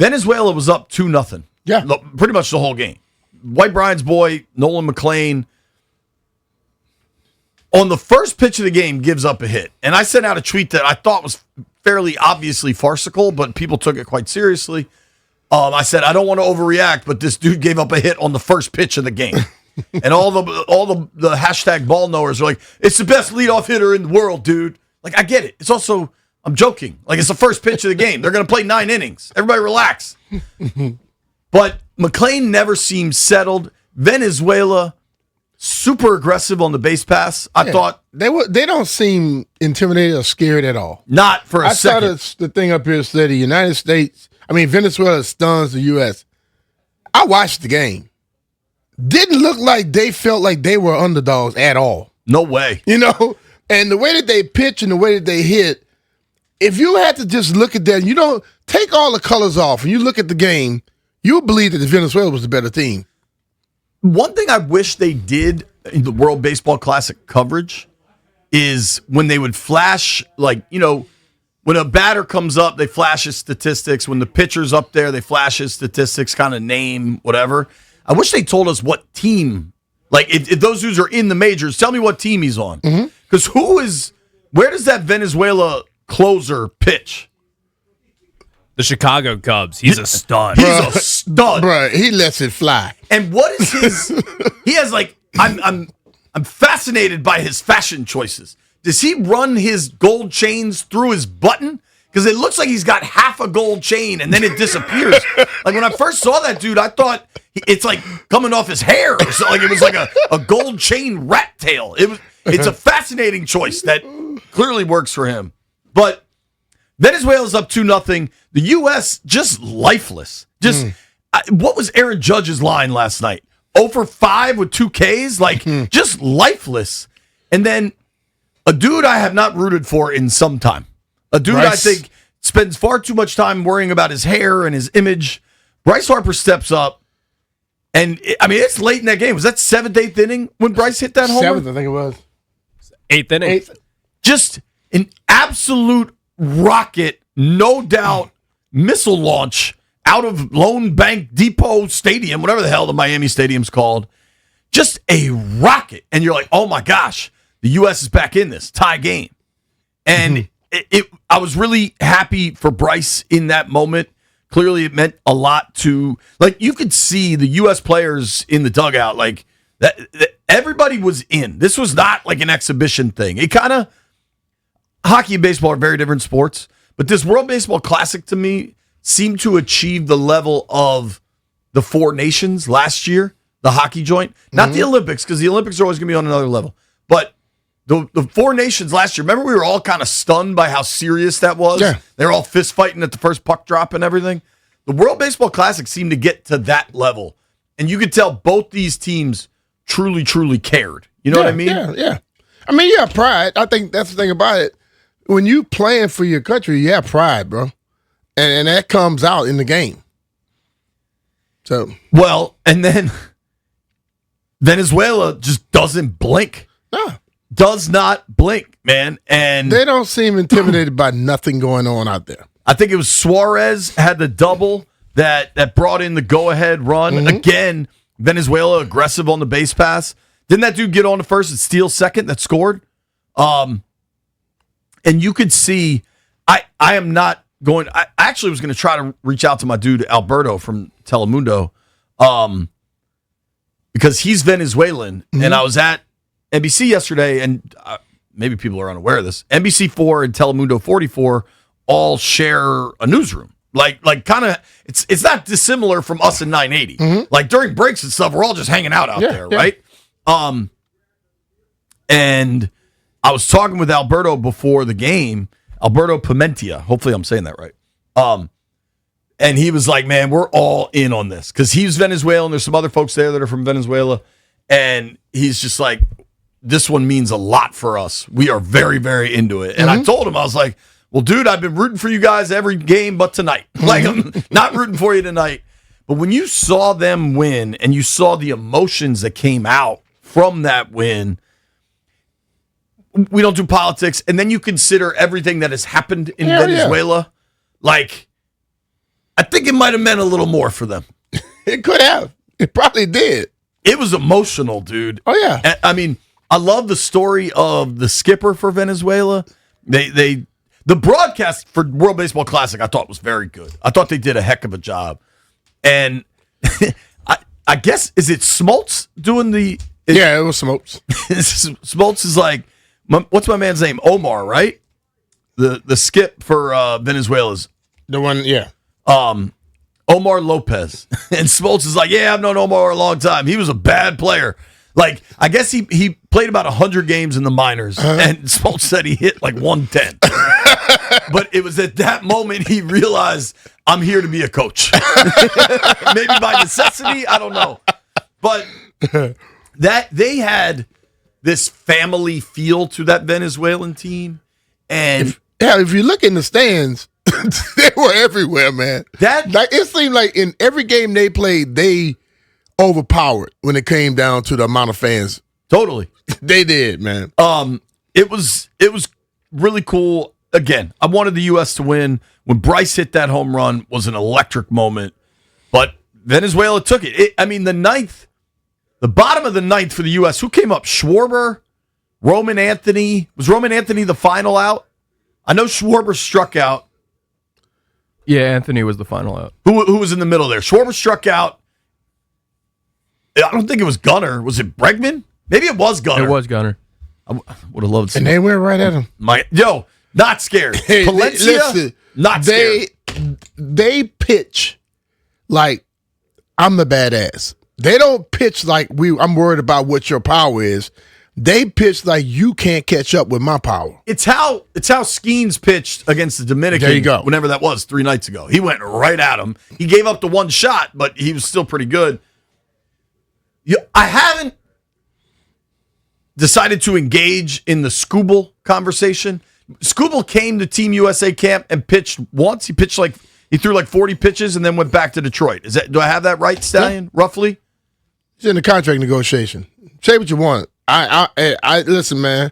Venezuela was up 2-0. Yeah. Pretty much the whole game. White Brian's boy, Nolan McLean, on the first pitch of the game, gives up a hit. And I sent out a tweet that I thought was fairly obviously farcical, but people took it quite seriously. I said, I don't want to overreact, but this dude gave up a hit on the first pitch of the game. And all the hashtag ball knowers are like, it's the best leadoff hitter in the world, dude. Like, I get it. It's also, I'm joking. Like, it's the first pitch of the game. They're going to play 9 innings. Everybody relax. But McLean never seemed settled. Venezuela, super aggressive on the base pass. I thought they don't seem intimidated or scared at all. Not for a second. I saw the thing up here said Venezuela stuns the U.S. I watched the game. Didn't look like they felt like they were underdogs at all. No way. You know, and the way that they pitch and the way that they hit, if you had to just look at that, you don't take all the colors off and you look at the game, you'll believe that Venezuela was the better team. One thing I wish they did in the World Baseball Classic coverage is when they would flash, like, you know, when a batter comes up, they flash his statistics. When the pitcher's up there, they flash his statistics, kind of name, whatever. I wish they told us what team, like if those dudes are in the majors, tell me what team he's on. Because where does that Venezuela closer pitch? The Chicago Cubs. He's a stud. He's a stud. Bro, he lets it fly. And what is his, he has like, I'm fascinated by his fashion choices. Does he run his gold chains through his button? Because it looks like he's got half a gold chain and then it disappears. Like when I first saw that dude, I thought it's like coming off his hair. Or something. Like it was like a gold chain rat tail. It's a fascinating choice that clearly works for him. But Venezuela's up 2-0. The U.S. just lifeless. What was Aaron Judge's line last night? 0 for 5 with 2 Ks? Like just lifeless. And then a dude I have not rooted for in some time. A dude Bryce. I think spends far too much time worrying about his hair and his image. Bryce Harper steps up, and it's late in that game. Was that 7th, 8th inning when Bryce hit that homer? 7th, I think it was. 8th inning. Just an absolute rocket, no doubt, missile launch out of Lone Bank Depot Stadium, whatever the hell the Miami Stadium's called. Just a rocket. And you're like, oh my gosh, the U.S. is back in this tie game. And I was really happy for Bryce in that moment. Clearly, it meant a lot to, like, you could see the U.S. players in the dugout, like, that everybody was in. This was not like an exhibition thing. It kind of, hockey and baseball are very different sports, but this World Baseball Classic to me seemed to achieve the level of the Four Nations last year, the hockey joint. Not the Olympics, because the Olympics are always going to be on another level, but the Four Nations last year, remember we were all kind of stunned by how serious that was? Yeah. They were all fist fighting at the first puck drop and everything. The World Baseball Classic seemed to get to that level. And you could tell both these teams truly, truly cared. You know what I mean? Yeah. I mean, you have pride. I think that's the thing about it. When you playing for your country, you have pride, bro. And that comes out in the game. So. Well, and then Venezuela just doesn't blink. No. Does not blink, man. And they don't seem intimidated by nothing going on out there. I think it was Suarez had the double that brought in the go-ahead run. Again, Venezuela aggressive on the base pass. Didn't that dude get on to first and steal second that scored? And you could see, I am not going, I actually was going to try to reach out to my dude Alberto from Telemundo because he's Venezuelan, and I was at NBC yesterday, and maybe people are unaware of this. NBC4 and Telemundo 44 all share a newsroom. Like kind of, it's not dissimilar from us in 980. Like during breaks and stuff, we're all just hanging out there, right? And I was talking with Alberto before the game, Alberto Pimentia. Hopefully I'm saying that right. And he was like, man, we're all in on this because he's Venezuelan. There's some other folks there that are from Venezuela. And he's just like, this one means a lot for us. We are very, very into it. And I told him, I was like, well, dude, I've been rooting for you guys every game but tonight. Like, I'm not rooting for you tonight. But when you saw them win and you saw the emotions that came out from that win, we don't do politics. And then you consider everything that has happened in Venezuela. Like, I think it might have meant a little more for them. It could have. It probably did. It was emotional, dude. Oh, yeah. I mean, I love the story of the skipper for Venezuela. The broadcast for World Baseball Classic I thought was very good. I thought they did a heck of a job. And I guess, is it Smoltz doing the... Yeah, it was Smoltz. Smoltz is like, what's my man's name? Omar, right? The skip for Venezuela's. The one, yeah. Omar Lopez. And Smoltz is like, yeah, I've known Omar a long time. He was a bad player. Like, I guess he played about 100 games in the minors, and Smoltz said he hit like 110. But it was at that moment he realized, I'm here to be a coach. Maybe by necessity, I don't know. But that they had this family feel to that Venezuelan team. And if you look in the stands, they were everywhere, man. It seemed like in every game they played, they overpowered when it came down to the amount of fans. Totally. They did, man. It was really cool. Again, I wanted the U.S. to win. When Bryce hit that home run was an electric moment, but Venezuela took it. The bottom of the ninth for the U.S., who came up? Schwarber, Roman Anthony. Was Roman Anthony the final out? I know Schwarber struck out. Yeah, Anthony was the final out. Who was in the middle there? Schwarber struck out. I don't think it was Gunnar. Was it Bregman? Maybe it was Gunnar. It was Gunnar. I would have loved to see and they went right at him. Not scared. Palencia, not scared. They pitch like I'm the badass. They don't pitch like I'm worried about what your power is. They pitch like you can't catch up with my power. It's how Skeens pitched against the Dominican. There you go. Whenever that was 3 nights ago, he went right at him. He gave up the one shot, but he was still pretty good. I haven't decided to engage in the Skubal conversation. Skubal came to Team USA camp and pitched once. He threw like 40 pitches and then went back to Detroit. Do I have that right, Stallion? Yeah. Roughly? It's in the contract negotiation. Say what you want. I listen, man.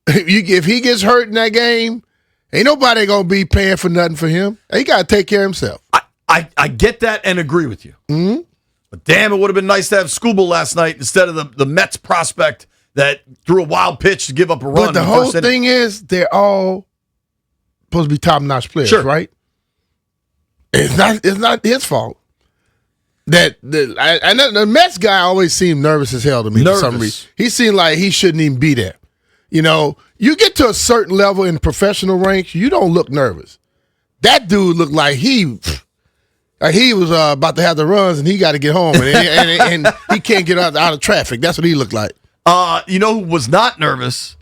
If he gets hurt in that game, ain't nobody gonna be paying for nothing for him. He gotta take care of himself. I get that and agree with you. Mm-hmm. But damn, it would have been nice to have Skubal last night instead of the Mets prospect that threw a wild pitch to give up a run. But the whole thing is, they're all supposed to be top-notch players, right? It's not his fault. I know the Mets guy always seemed nervous as hell to me for some reason. He seemed like he shouldn't even be there. You know, you get to a certain level in professional ranks, you don't look nervous. That dude looked like he was about to have the runs and he got to get home and he can't get out of traffic. That's what he looked like. You know who was not nervous?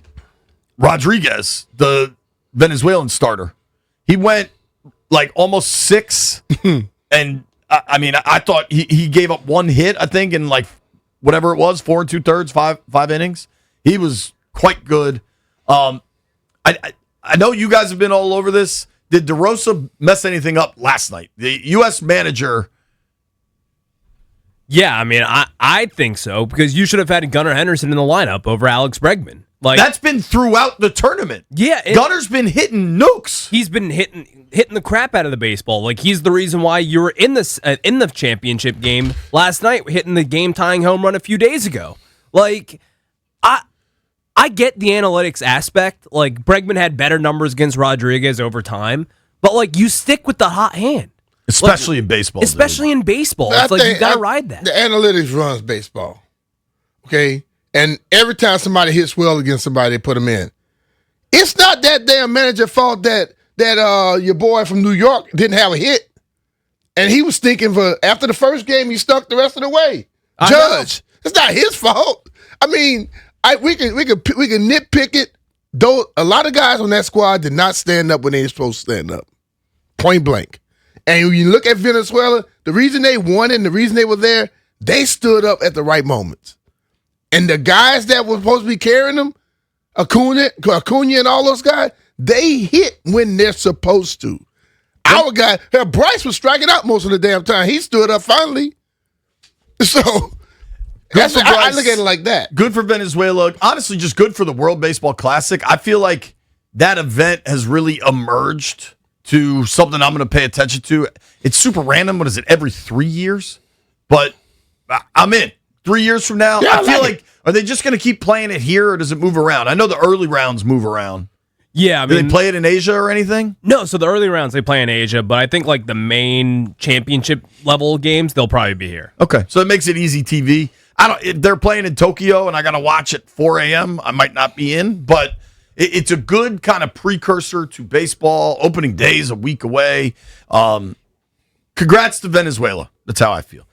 Rodriguez, the Venezuelan starter. He went like almost 6 and I thought he gave up 1 hit, I think, in like whatever it was, 4 2/3, 5 innings. He was quite good. I know you guys have been all over this. Did DeRosa mess anything up last night? The U.S. manager. Yeah, I mean, I think so, because you should have had Gunnar Henderson in the lineup over Alex Bregman. Like, that's been throughout the tournament. Yeah, Gunner's been hitting nukes. He's been hitting the crap out of the baseball. Like, he's the reason why you were in the championship game last night, hitting the game-tying home run a few days ago. Like, I get the analytics aspect. Like, Bregman had better numbers against Rodriguez over time, but like, you stick with the hot hand. Especially in baseball. Especially in baseball. It's like you got to ride that. The analytics runs baseball. Okay? And every time somebody hits well against somebody, they put them in. It's not that damn manager's fault that your boy from New York didn't have a hit. And he was thinking after the first game, he stuck the rest of the way. Judge. It's not his fault. I mean, we can nitpick it. Though a lot of guys on that squad did not stand up when they were supposed to stand up. Point blank. And when you look at Venezuela, the reason they won and the reason they were there, they stood up at the right moments. And the guys that were supposed to be carrying them, Acuna and all those guys, they hit when they're supposed to. Our guy, Bryce was striking out most of the damn time. He stood up finally. So I look at it like that. Good for Venezuela. Honestly, just good for the World Baseball Classic. I feel like that event has really emerged to something I'm going to pay attention to. It's super random. What is it? Every 3 years? But I'm in. 3 years from now, Yeah, I feel like like, are they just going to keep playing it here, or does it move around? I know the early rounds move around. Yeah, I Do mean, they play it in Asia or anything? no. So the early rounds they play in Asia, but I think like the main championship level games they'll probably be here. Okay, so it makes it easy TV. If they're playing in Tokyo and I got to watch at 4 a.m., I might not be in, but it's a good kind of precursor to baseball. Opening day is a week away. Congrats to Venezuela. That's how I feel.